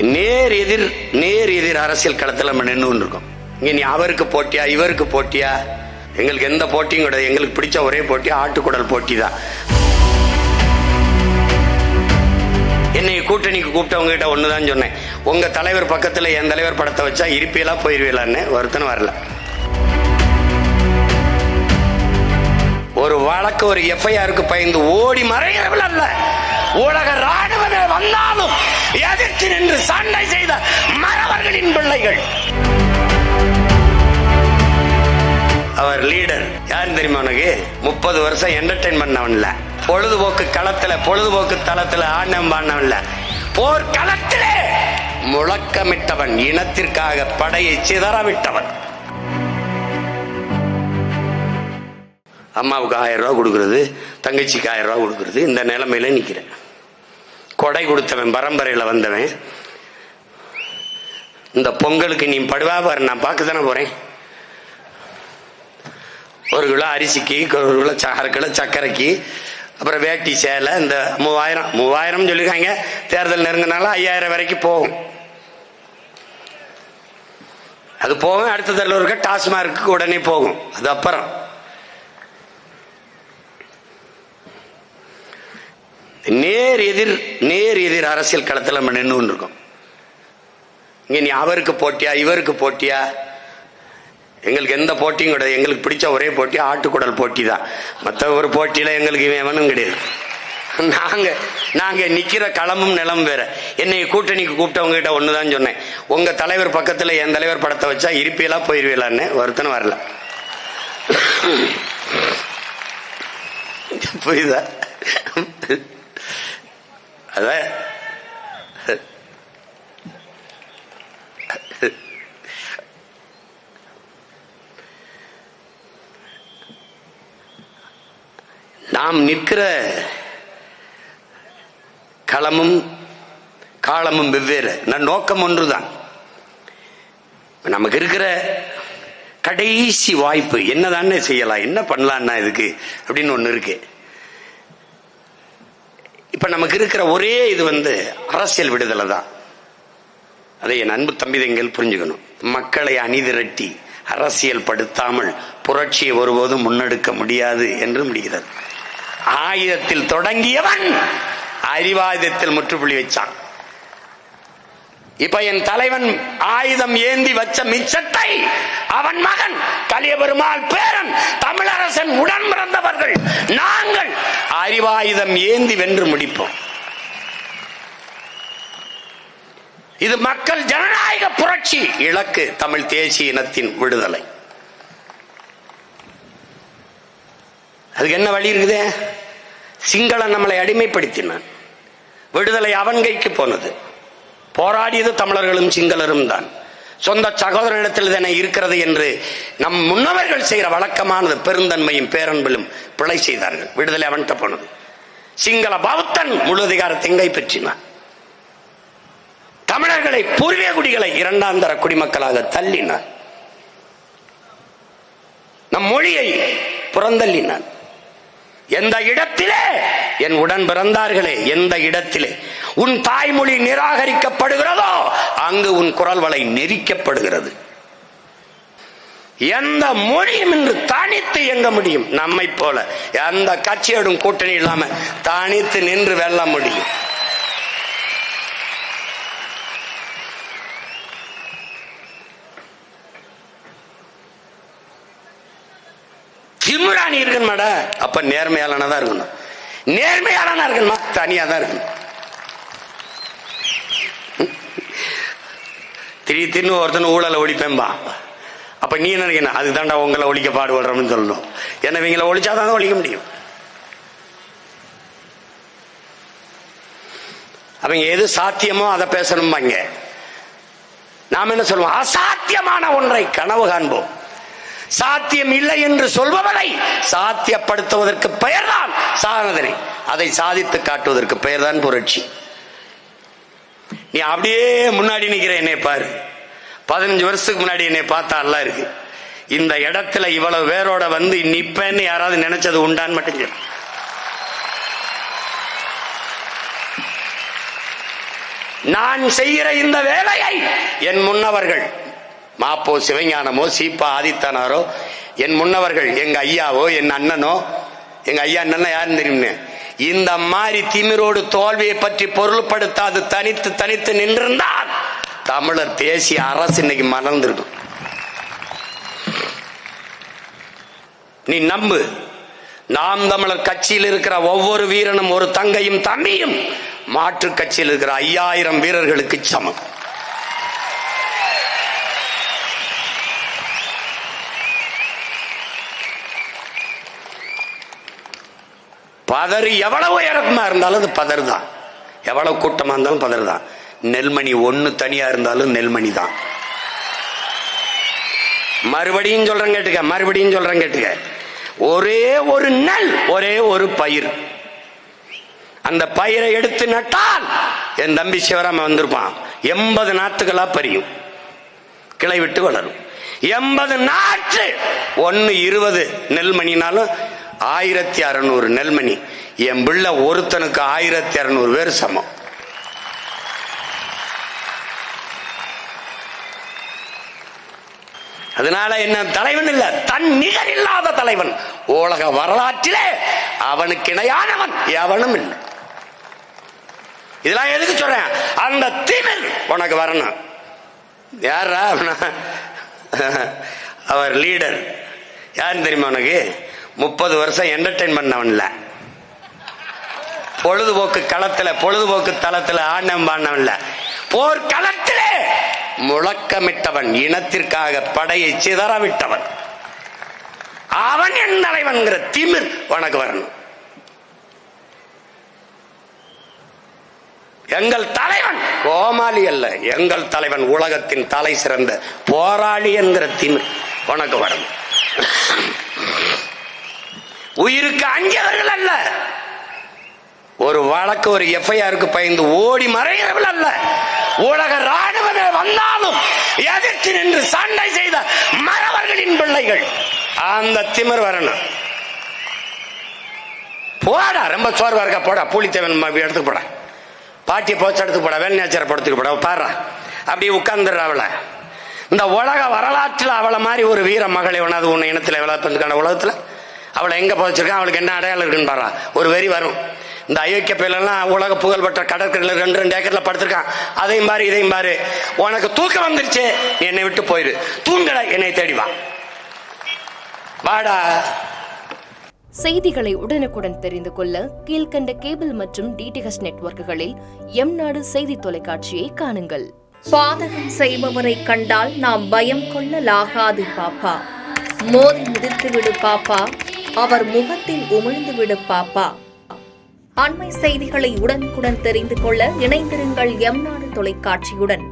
நேர் எதிர் அரசியல் களத்தில் நம்ம நின்று இருக்கோம். இங்க நீ அவருக்கு போட்டியா இவருக்கு போட்டியா, எங்களுக்கு எந்த போட்டியும் கிடையாது. எங்களுக்கு பிடிச்ச ஒரே போட்டி ஆட்டுக்குடல் போட்டி தான். என்னை கூட்டணிக்கு கூப்பிட்டவங்க கிட்ட ஒண்ணுதான் சொன்னேன், உங்க தலைவர் பக்கத்துல என் தலைவர் படத்தை வச்சா இருப்பீங்களா போயிருவீங்களான்னு. ஒருத்தனும் வரல. ஒரு வழக்கு ஒரு எஃப்ஐஆருக்கு பயந்து ஓடி மறைகிறவள் அல்ல, உலக ராணுவமே வந்தாலும் எதிர்த்து நின்று சண்டை செய்த மறவர்களின் பிள்ளைகள். அவர் லீடர் யாரும் தெரியுமா உனக்கு? 30 வருஷம் என்டர்டைன்மெண்ட் பண்ணவன்ல, பொழுதுபோக்கு களத்துல பொழுதுபோக்கு தளத்துல ஆட்டம் பாடினவன்ல, போர்க்களத்திலே முழக்கமிட்டவன், இனத்திற்காக படையை சிதறவிட்டவன். அம்மாவுக்கு 1000 ரூபா கொடுக்கறது, தங்கச்சிக்கு 1000 ரூபா கொடுக்கறது, இந்த நிலைமையில நிக்கிறேன். கொடை கொடுத்தவன், பரம்பரையில வந்தவன். இந்த பொங்கலுக்கு நீ படுவா பாரு, நான் பார்க்க தானே போறேன். 1 கிலோ அரிசிக்கு, 1 கிலோ 6 கிலோ சர்க்கரைக்கு, அப்புறம் வேட்டி சேலை, இந்த 3000 சொல்லிருக்காங்க. தேர்தல் நெருங்கினால 5000 வரைக்கும் போகும். அது போகும். அடுத்த தடவை இருக்க டாஸ்மார்க்கு உடனே போகும். அது அப்புறம் நேர் எதிர் அரசியல் களத்தில் நம்ம நின்று இருக்கோம். இங்க நீ அவருக்கு போட்டியா இவருக்கு போட்டியா, எங்களுக்கு எந்த போட்டியும் கிடையாது. எங்களுக்கு பிடிச்ச ஒரே போட்டி ஆட்டுக்குடல் போட்டி தான். மற்ற ஒரு போட்டியில எங்களுக்கு வேணும் கிடையாது. நாங்க நிக்கிற களமும் நிலம் வேற. என்னை கூட்டணிக்கு கூப்பிட்டவங்க கிட்ட ஒண்ணுதான் சொன்னேன், உங்க தலைவர் பக்கத்துல என் தலைவர் படத்தை வச்சா இருப்பீங்களா போயிருவீங்களான்னு. ஒருத்தனும் வரல. புரியுதா? அத நாம் நிற்கிற களமும் காலமும் வெவ்வேறு. நோக்கம் ஒன்றுதான். நமக்கு இருக்கிற கடைசி வாய்ப்பு என்னதானே செய்யலாம், என்ன பண்ணலான்னா இதுக்கு அப்படின்னு ஒண்ணு இருக்கு. இப்ப நமக்கு இருக்கிற ஒரே இது அரசியல் விடுதலை தான். அதை என் அன்பு தம்பிதங்கள் புரிஞ்சுக்கணும். மக்களை அணிதிரட்டி அரசியல் படுத்தாமல் புரட்சியை ஒருபோதும் முன்னெடுக்க முடியாது என்று முடிகிறது. ஆயுதத்தில் தொடங்கியவன் அறிவாயுதத்தில் முற்றுப்புள்ளி வச்சான். இப்ப என் தலைவன் ஆயுதம் ஏந்தி வச்ச மிச்சத்தை அவன் மகன் கலியபெருமாள் பேரன் தமிழரசன் உடன் பிறந்தவர்கள் நாங்கள் அறிவாயுதம் ஏந்தி வென்று முடிப்போம். இது மக்கள் ஜனநாயக புரட்சி. இலக்கு தமிழ் தேசிய இனத்தின் விடுதலை. அதுக்கு என்ன வழி இருக்குது? சிங்களன் நம்மளை அடிமைப்படுத்தினான். விடுதலை அவன் கைக்கு போனது. போராடியது தமிழர்களும் சிங்களரும் தான். சொந்த சகோதரனிடத்தில் தானே இருக்கிறது என்று நம் முன்னவர்கள் செய்கிற வழக்கமானது பெருந்தன்மையும் பேரன்பிலும் பிழை செய்தார்கள். விடுதலை அவன்கிட்ட போனது. சிங்கள பௌத்தன் முழு அதிகாரத்தை கைப்பற்றினான். தமிழர்களை பூர்வீக குடிகளை 2ஆம் தர குடிமக்களாக தள்ளினான். நம் மொழியை புறந்தள்ளினான். எந்த இடத்திலே என் உடன் பிறந்தார்களே, எந்த இடத்திலே உன் தாய்மொழி நிராகரிக்கப்படுகிறதோ அங்கு உன் குரல் வளை நெரிக்கப்படுகிறது. எந்த மொழியும் இன்று தனித்து இயங்க முடியும். நம்மை போல எந்த கட்சியோடும் கூட்டணி இல்லாம தனித்து நின்று வெல்ல முடியும். திமுறானி இருக்கணுமாடா, அப்ப நேர்மையாளனா இருக்கணும். நேர்மையாளனா இருக்கணுமா, தனியா தான் இருக்கணும். திடீர்னு ஒருத்தன் ஊழலை ஒழிப்பேன்பா, அப்ப நீ நினைக்கணும் அதுதான்டா உங்களை ஒழிக்க பாடுபடுறோம்னு சொல்லணும். ஏன்னா இவங்களை ஒழிச்சாதான் ஒழிக்க முடியும். அவங்க எது சாத்தியமோ அதை பேசணும்பாங்க. நாம என்ன சொல்லுவோம்? அசாத்தியமான ஒன்றை கனவு காண்போம். சாத்தியம் இல்லை என்று சொல்பவரை சாத்தியப்படுத்துவதற்கு பெயர்தான் சாதனை. அதை சாதித்து காட்டுவதற்கு பெயர்தான் புரட்சி. நீ அப்படியே முன்னாடி நிக்கிற என்னை பாரு. 15 வருஷத்துக்கு முன்னாடி என்னை பார்த்தா அல்ல இருக்கு. இந்த இடத்துல இவ்வளவு பேரோட நிப்பேன்னு யாராவது நினைச்சது உண்டான்னு மட்டும் சொல்லு. நான் செய்கிற இந்த வேலையை என் முன்னவர்கள் மாப்போ சிவஞானமோ சீப்பா ஆதித்தனாரோ, என் முன்னவர்கள் எங்க ஐயாவோ என் அண்ணனோ, எங்க ஐயா அண்ணன் யாருன்னு தெரியுமே, இந்த மாதிரி திமிரோடு தோல்வியை பற்றி பொருள்படுத்தாது தனித்து தனித்து நின்றிருந்தால் தமிழர் தேசிய அரசு இன்னைக்கு மறந்திருக்கும். நீ நம்பு, நாம் தமிழர் கட்சியில் இருக்கிற ஒவ்வொரு வீரனும் ஒரு தங்கையும் தம்பியும் மாற்று கட்சியில் இருக்கிற 5000 வீரர்களுக்கு சமம். பதறு எவ்வளவு இறக்கமா இருந்தாலும் அது பதறு தான், எவ்வளவு கூட்டமா இருந்தாலும் பதறு தான். நெல்மணி ஒண்ணு தனியா இருந்தாலும் நெல்மணி தான். மறுபடியும் சொல்றேன் கேட்டுக்க, மறுபடியும் சொல்றேன் கேட்டுக்க. ஒரே ஒரு நெல், ஒரே ஒரு பயிர், அந்த பயிரை எடுத்து நட்டால் என் தம்பி சிவராம வந்திருப்பான். 80 நாத்துகளா பறியும், கிளை விட்டு வளரும். 80 நாற்று, 1-20 நெல்மணினாலும் 1600 நெல்மணி. என் பிள்ளை ஒருத்தனுக்கு 1600 பேர் சமம். அதனால என்ன தலைவன் இல்ல, தன் நிகர் இல்லாத தலைவன். உலக வரலாற்றிலே அவனுக்கு இணையானவன் எவனும் இல்லை. இதெல்லாம் எதுக்கு சொல்றேன்? அந்த திமிர் உனக்கு வரணும். யாரா அவர் லீடர் யாருன்னு தெரியுமா உனக்கு? 30 வருஷம் என்டர்டைன் பண்ணவன்ல, பொழுதுபோக்கு களத்துல பொழுதுபோக்கு தளத்துல ஆண்டம் பாண்டவன்ல, போர்க்களத்திலே முழக்கமிட்டவன், இனத்திற்காக படையை சிதறவிட்டவன். அவன் என் தலைவன்கிற திமிர் உனக்கு வரணும். எங்கள் தலைவன் கோமாளி அல்ல, எங்கள் தலைவன் உலகத்தின் தலை சிறந்த போராளி என்கிற திமிர் உனக்கு வரணும். உயிருக்கு அஞ்சவர்கள் அல்ல, ஒரு வழக்கு ஒரு எஃப்ஐஆருக்கு பயந்து ஓடி மறைகிறவர்கள் அல்ல, உலக ராணுவமே வந்தாலும் எதிர்த்து நின்று சண்டை செய்த மறவர்களின் பிள்ளைகள். அந்த திமிர் வரணும். போடா, ரொம்ப சோர்வா இருக்க, போடா பூலித்தேவன் இடத்துக்கு போட, பாட்டியை போச்சு எடுத்துக்கு போட, வேல்நாச்சியாரை படத்துக்கு போட, பாடுறா அப்படி உட்கார்ந்துடுற. அவளை இந்த உலக வரலாற்றில் அவளை மாதிரி ஒரு வீர மகளை ஒன்றாது உன்னை இனத்தில் விளையாட்டுக்கான உலகத்துல அவளை எங்க போச்சிருக்கான், அவளுக்கு என்ன அடையாளம் இருக்குன்னு பாரு. ஒரு வெறி வரும். இந்த அயோக்கிய பயிலாம் உலக புகழ்பெற்ற கடற்கரையில் 2 ஏக்கர்ல படுத்திருக்கான். அதையும் பாரு இதையும் பாரு. உனக்கு தூக்கம் வந்துருச்சு, நீ என்னை விட்டு போயிரு, தூங்கல, என்னை தேடி வா, வாடா. செய்திகளை உடனுக்குடன் தெரிந்து கொள்ள கீழ்கண்ட கேபிள் மற்றும் டிடிஹெச் நெட்வொர்க்குகளில் எம்நாடு செய்தி தொலைக்காட்சியை காணுங்கள். பாதகம் செய்பவரை கண்டால் நாம் பயம் கொள்ளலாகாது பாப்பா. மோதி மிதித்துவிடு பாப்பா, அவர் முகத்தில் உமிழ்ந்துவிடு பாப்பா. அண்மை செய்திகளை உடனுக்குடன் தெரிந்து கொள்ள இணைந்திருங்கள் எம்நாடு தொலைக்காட்சியுடன்.